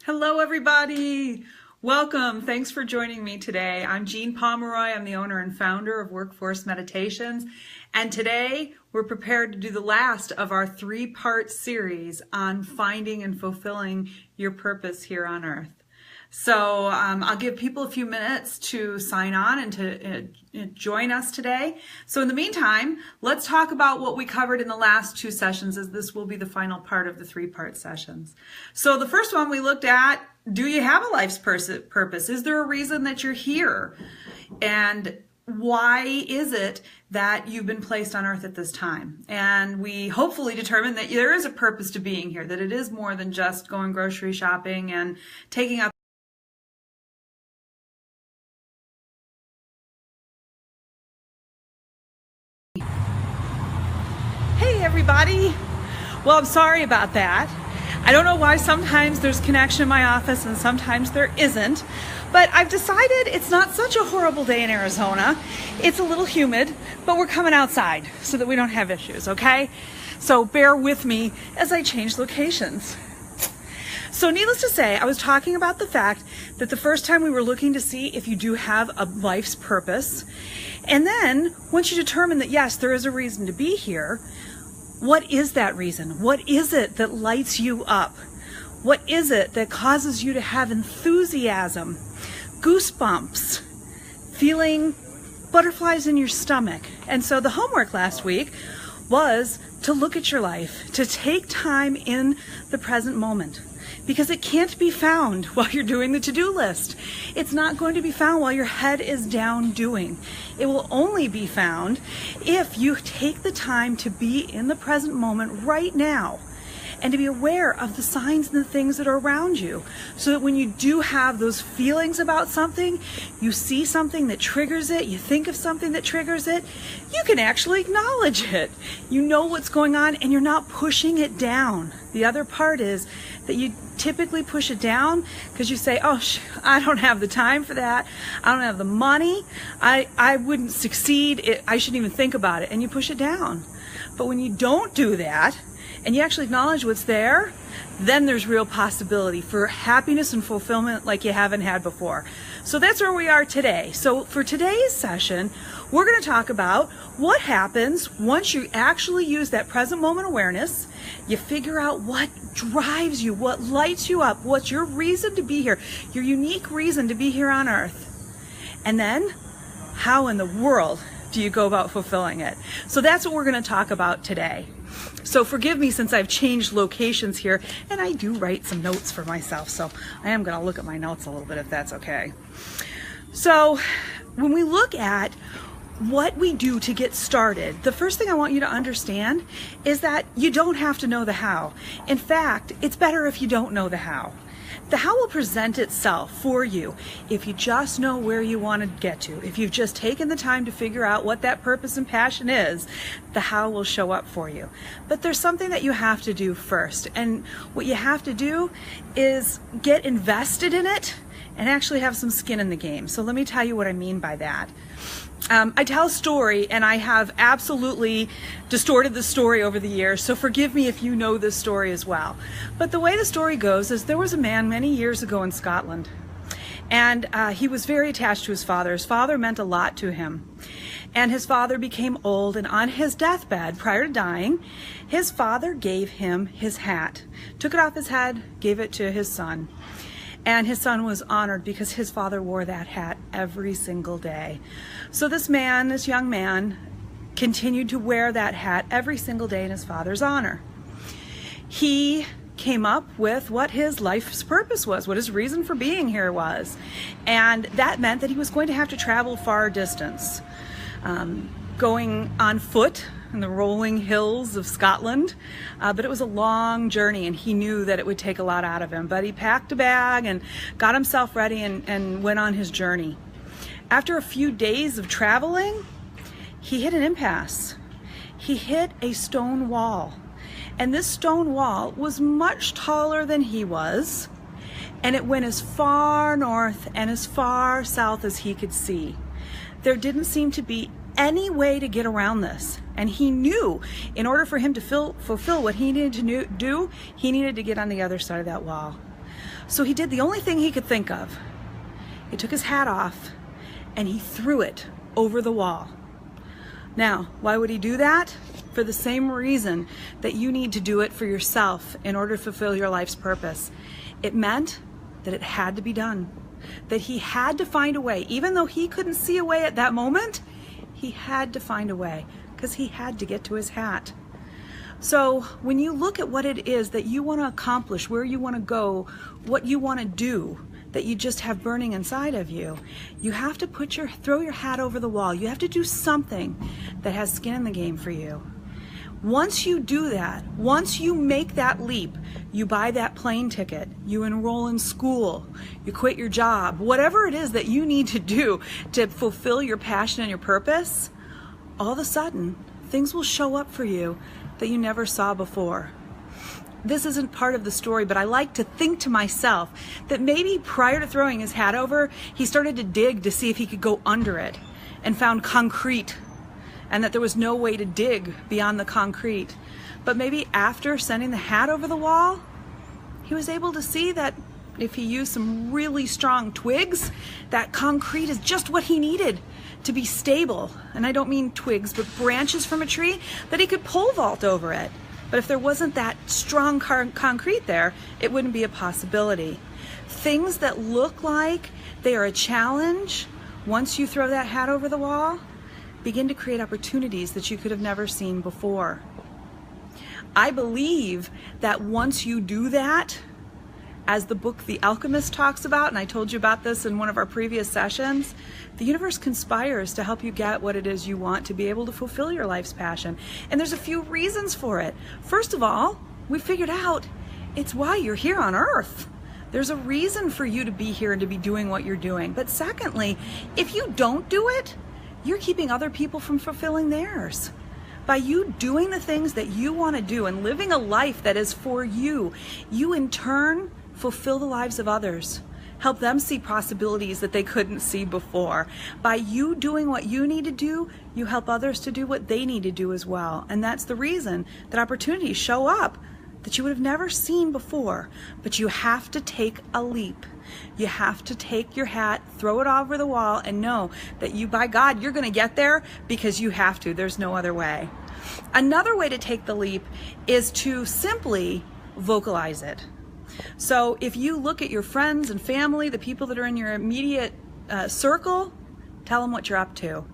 Hello, everybody. Welcome. Thanks for joining me today. I'm Jean Pomeroy. I'm the owner and founder of Workforce Meditations. And today we're prepared to do the last of our three-part series on finding and fulfilling your purpose here on earth. So I'll give people a few minutes to sign on and to join us today. So in the meantime, let's talk about what we covered in the last two sessions, as this will be the final part of the three-part sessions. So the first one we looked at, do you have a life's purpose? Is there a reason that you're here? And why is it that you've been placed on earth at this time? And we hopefully determined that there is a purpose to being here, that it is more than just going grocery shopping and taking up. Hey everybody! Well, I'm sorry about that. I don't know why sometimes there's connection in my office and sometimes there isn't, but I've decided it's not such a horrible day in Arizona. It's a little humid, but we're coming outside so that we don't have issues, okay? So bear with me as I change locations. So needless to say, I was talking about the fact that the first time we were looking to see if you do have a life's purpose, and then once you determine that yes, there is a reason to be here, what is that reason? What is it that lights you up? What is it that causes you to have enthusiasm, goosebumps, feeling butterflies in your stomach? And so the homework last week was to look at your life, to take time in the present moment, because it can't be found while you're doing the to-do list. It's not going to be found while your head is down doing. It will only be found if you take the time to be in the present moment right now and to be aware of the signs and the things that are around you, so that when you do have those feelings about something, you see something that triggers it, you think of something that triggers it, you can actually acknowledge it. You know what's going on and you're not pushing it down. The other part is that you typically push it down because you say, oh, I don't have the time for that. I don't have the money. I wouldn't succeed. I shouldn't even think about it. And you push it down. But when you don't do that, and you actually acknowledge what's there, then there's real possibility for happiness and fulfillment like you haven't had before. So that's where we are today. So for today's session, we're going to talk about what happens once you actually use that present moment awareness. You figure out what drives you, what lights you up, what's your reason to be here, your unique reason to be here on earth. And then, how in the world do you go about fulfilling it? So that's what we're going to talk about today. So forgive me since I've changed locations here, and I do write some notes for myself, so I am going to look at my notes a little bit if that's okay. So when we look at what we do to get started, the first thing I want you to understand is that you don't have to know the how. In fact, it's better if you don't know the how. The how will present itself for you if you just know where you want to get to. If you've just taken the time to figure out what that purpose and passion is, the how will show up for you. But there's something that you have to do first. And what you have to do is get invested in it and actually have some skin in the game. So let me tell you what I mean by that. I tell a story, and I have absolutely distorted the story over the years, so forgive me if you know this story as well. But the way the story goes is there was a man many years ago in Scotland, and he was very attached to his father. His father meant a lot to him. And his father became old, and on his deathbed, prior to dying, his father gave him his hat, took it off his head, gave it to his son. And his son was honored because his father wore that hat every single day. So this young man, continued to wear that hat every single day in his father's honor. He came up with what his life's purpose was, what his reason for being here was. And that meant that he was going to have to travel far distance, going on foot in the rolling hills of Scotland, but it was a long journey, and he knew that it would take a lot out of him. But he packed a bag and got himself ready and went on his journey. After a few days of traveling, he hit an impasse. He hit a stone wall, and this stone wall was much taller than he was, and it went as far north and as far south as he could see. There didn't seem to be any way to get around this. And he knew in order for him to fulfill what he needed to do, he needed to get on the other side of that wall. So he did the only thing he could think of. He took his hat off and he threw it over the wall. Now, why would he do that? For the same reason that you need to do it for yourself in order to fulfill your life's purpose. It meant that it had to be done, that he had to find a way. Even though he couldn't see a way at that moment, he had to find a way because he had to get to his hat. So when you look at what it is that you want to accomplish, where you want to go, what you want to do, that you just have burning inside of you, you have to throw your hat over the wall. You have to do something that has skin in the game for you. Once you do that, once you make that leap, you buy that plane ticket, you enroll in school, you quit your job, whatever it is that you need to do to fulfill your passion and your purpose, all of a sudden, things will show up for you that you never saw before. This isn't part of the story, but I like to think to myself that maybe prior to throwing his hat over, he started to dig to see if he could go under it and found concrete, and that there was no way to dig beyond the concrete. But maybe after sending the hat over the wall, he was able to see that if he used some really strong twigs, that concrete is just what he needed to be stable. And I don't mean twigs, but branches from a tree, that he could pole vault over it. But if there wasn't that strong concrete there, it wouldn't be a possibility. Things that look like they are a challenge, once you throw that hat over the wall, begin to create opportunities that you could have never seen before. I believe that once you do that, as the book The Alchemist talks about, and I told you about this in one of our previous sessions, the universe conspires to help you get what it is you want to be able to fulfill your life's passion. And there's a few reasons for it. First of all, we figured out it's why you're here on Earth. There's a reason for you to be here and to be doing what you're doing. But secondly, if you don't do it, you're keeping other people from fulfilling theirs. By you doing the things that you want to do and living a life that is for you, you in turn fulfill the lives of others. Help them see possibilities that they couldn't see before. By you doing what you need to do, you help others to do what they need to do as well. And that's the reason that opportunities show up that you would have never seen before. But you have to take a leap. You have to take your hat, throw it over the wall, and know that you, by God, you're going to get there because you have to. There's no other way. Another way to take the leap is to simply vocalize it. So if you look at your friends and family, the people that are in your immediate circle, tell them what you're up to.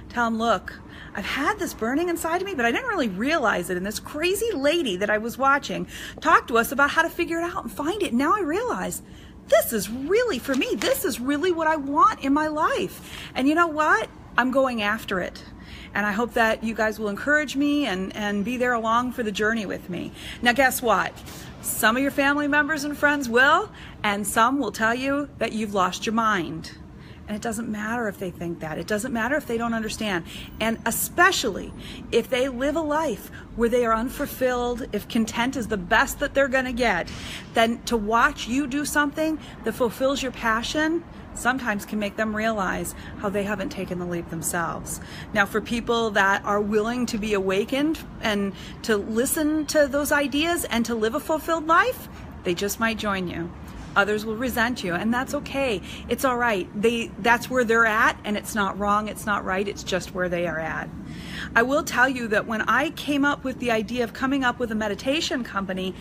Tell them, look, I've had this burning inside of me, but I didn't really realize it. And this crazy lady that I was watching talked to us about how to figure it out and find it. And now I realize this is really for me. This is really what I want in my life. And you know what? I'm going after it. And I hope that you guys will encourage me and be there along for the journey with me. Now, guess what? Some of your family members and friends will, and some will tell you that you've lost your mind. And it doesn't matter if they think that. It doesn't matter if they don't understand. And especially if they live a life where they are unfulfilled, if content is the best that they're going to get, then to watch you do something that fulfills your passion sometimes can make them realize how they haven't taken the leap themselves. Now, for people that are willing to be awakened and to listen to those ideas and to live a fulfilled life, they just might join you. Others will resent you, and that's okay. It's all right. That's where they're at, and it's not wrong, it's not right, it's just where they are at. I will tell you that when I came up with the idea of coming up with a meditation company,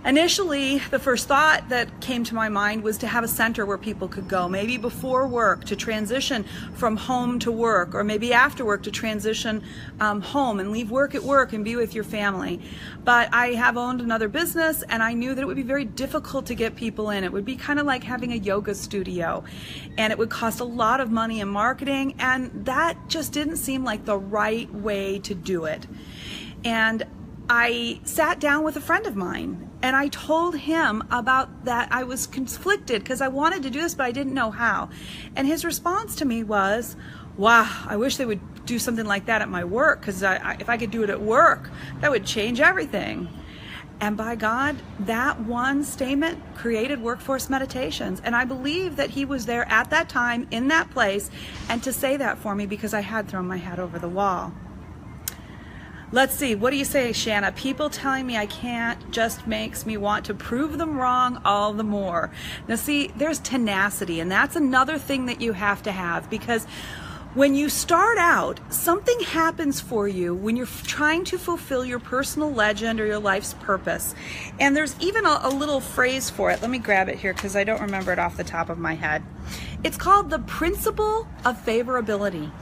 initially, the first thought that came to my mind was to have a center where people could go, maybe before work to transition from home to work, or maybe after work to transition home and leave work at work and be with your family. But I have owned another business, and I knew that it would be very difficult to get people in. It would be kind of like having a yoga studio, and it would cost a lot of money in marketing, and that just didn't seem like the right way to do it. And I sat down with a friend of mine and I told him about that. I was conflicted because I wanted to do this, but I didn't know how. And his response to me was, wow, I wish they would do something like that at my work, because if I could do it at work, that would change everything. And by God, that one statement created Workforce Meditations. And I believe that he was there at that time in that place and to say that for me because I had thrown my hat over the wall. Let's see, what do you say, Shanna? People telling me I can't just makes me want to prove them wrong all the more. Now see, there's tenacity, and that's another thing that you have to have, because when you start out, something happens for you when you're trying to fulfill your personal legend or your life's purpose. And there's even a little phrase for it. Let me grab it here because I don't remember it off the top of my head. It's called the Principle of Favorability.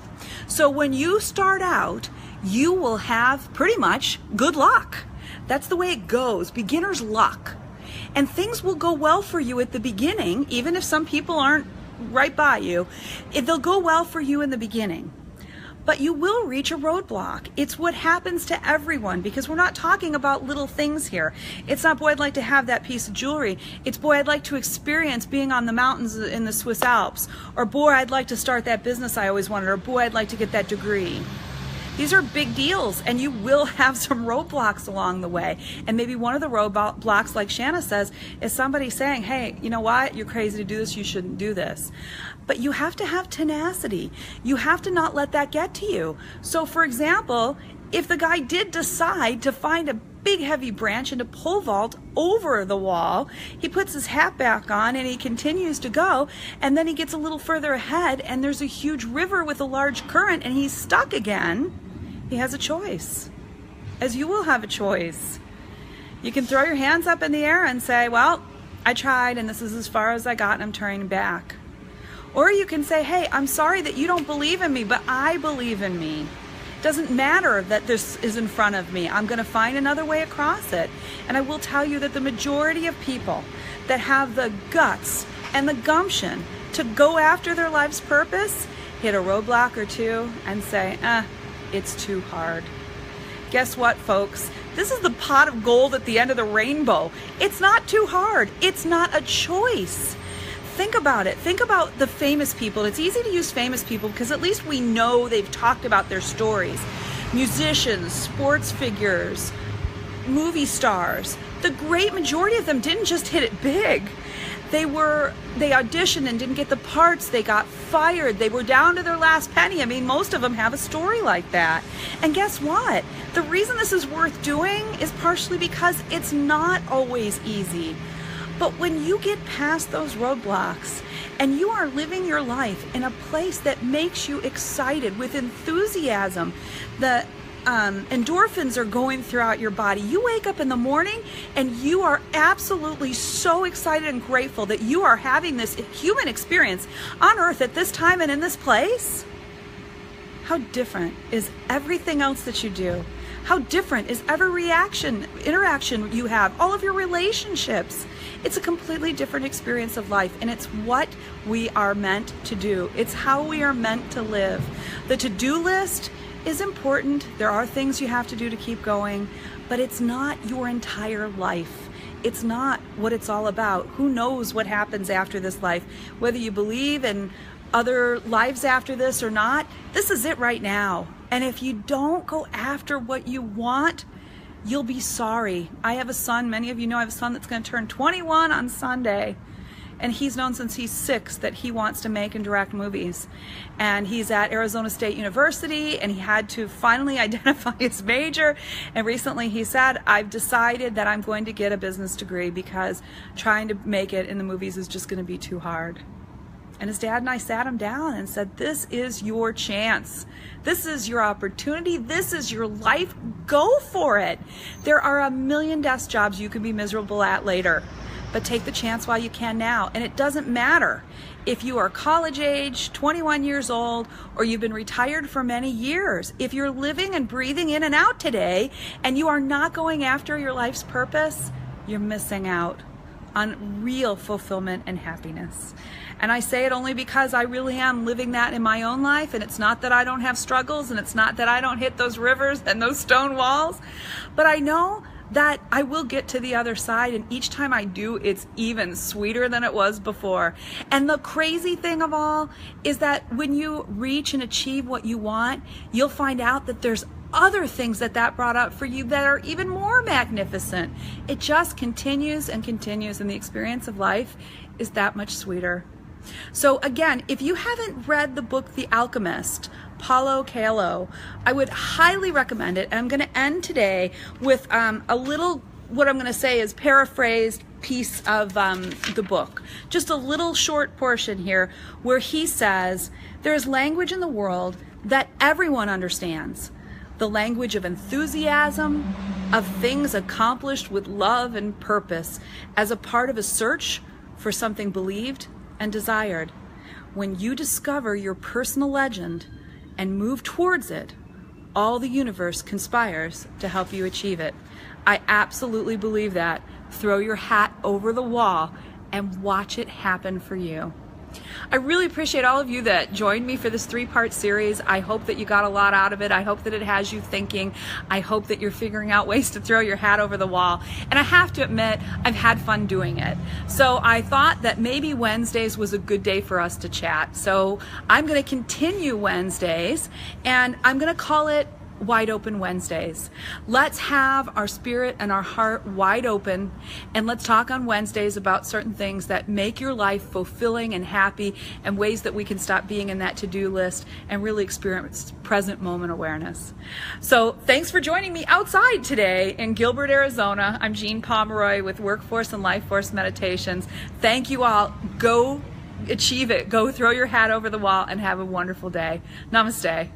So when you start out, you will have pretty much good luck. That's the way it goes, beginner's luck. And things will go well for you at the beginning, even if some people aren't right by you. They'll go well for you in the beginning. But you will reach a roadblock. It's what happens to everyone, because we're not talking about little things here. It's not, boy, I'd like to have that piece of jewelry. It's, boy, I'd like to experience being on the mountains in the Swiss Alps. Or, boy, I'd like to start that business I always wanted. Or, boy, I'd like to get that degree. These are big deals, and you will have some roadblocks along the way. And maybe one of the roadblocks, like Shanna says, is somebody saying, hey, you know what? You're crazy to do this. You shouldn't do this. But you have to have tenacity. You have to not let that get to you. So, for example, if the guy did decide to find a big heavy branch and to pole vault over the wall, he puts his hat back on and he continues to go, and then he gets a little further ahead and there's a huge river with a large current and he's stuck again. He has a choice, as you will have a choice. You can throw your hands up in the air and say, well, I tried and this is as far as I got and I'm turning back. Or you can say, hey, I'm sorry that you don't believe in me, but I believe in me. Doesn't matter that this is in front of me. I'm going to find another way across it. And I will tell you that the majority of people that have the guts and the gumption to go after their life's purpose hit a roadblock or two and say, it's too hard. Guess what, folks? This is the pot of gold at the end of the rainbow. It's not too hard. It's not a choice. Think about it. Think about the famous people. It's easy to use famous people because at least we know they've talked about their stories. Musicians, sports figures, movie stars. The great majority of them didn't just hit it big. They auditioned and didn't get the parts. They got fired. They were down to their last penny. I mean, most of them have a story like that. And guess what? The reason this is worth doing is partially because it's not always easy. But when you get past those roadblocks and you are living your life in a place that makes you excited with enthusiasm, the endorphins are going throughout your body. You wake up in the morning and you are absolutely so excited and grateful that you are having this human experience on earth at this time and in this place. How different is everything else that you do? How different is every interaction you have, all of your relationships? It's a completely different experience of life, and it's what we are meant to do. It's how we are meant to live. The to-do list is important. There are things you have to do to keep going, but it's not your entire life. It's not what it's all about. Who knows what happens after this life? Whether you believe in other lives after this or not, this is it right now. And if you don't go after what you want, you'll be sorry. I have a son, many of you know I have a son that's going to turn 21 on Sunday. And he's known since he's 6 that he wants to make and direct movies. And he's at Arizona State University and he had to finally identify his major. And recently he said, I've decided that I'm going to get a business degree because trying to make it in the movies is just going to be too hard. And his dad and I sat him down and said, this is your chance. This is your opportunity. This is your life. Go for it. There are a million desk jobs you can be miserable at later, but take the chance while you can now. And it doesn't matter if you are college age, 21 years old, or you've been retired for many years. If you're living and breathing in and out today and you are not going after your life's purpose, you're missing out on real fulfillment and happiness. And I say it only because I really am living that in my own life, and it's not that I don't have struggles, and it's not that I don't hit those rivers and those stone walls, but I know that I will get to the other side, and each time I do, it's even sweeter than it was before. And the crazy thing of all is that when you reach and achieve what you want, you'll find out that there's other things that brought up for you that are even more magnificent. It just continues and continues, and the experience of life is that much sweeter. So again, if you haven't read the book The Alchemist, Paulo Coelho, I would highly recommend it. And I'm going to end today with a little, what I'm going to say is paraphrased piece of the book. Just a little short portion here where he says, there is language in the world that everyone understands. The language of enthusiasm, of things accomplished with love and purpose as a part of a search for something believed and desired. When you discover your personal legend and move towards it, all the universe conspires to help you achieve it. I absolutely believe that. Throw your hat over the wall and watch it happen for you. I really appreciate all of you that joined me for this 3-part series. I hope that you got a lot out of it. I hope that it has you thinking. I hope that you're figuring out ways to throw your hat over the wall. And I have to admit, I've had fun doing it. So I thought that maybe Wednesdays was a good day for us to chat. So I'm going to continue Wednesdays, and I'm going to call it Wide Open Wednesdays. Let's have our spirit and our heart wide open, and let's talk on Wednesdays about certain things that make your life fulfilling and happy, and ways that we can stop being in that to-do list and really experience present moment awareness. So thanks for joining me outside today in Gilbert, Arizona. I'm Jean Pomeroy with Workforce and Lifeforce Meditations. Thank you all. Go achieve it. Go throw your hat over the wall and have a wonderful day. Namaste.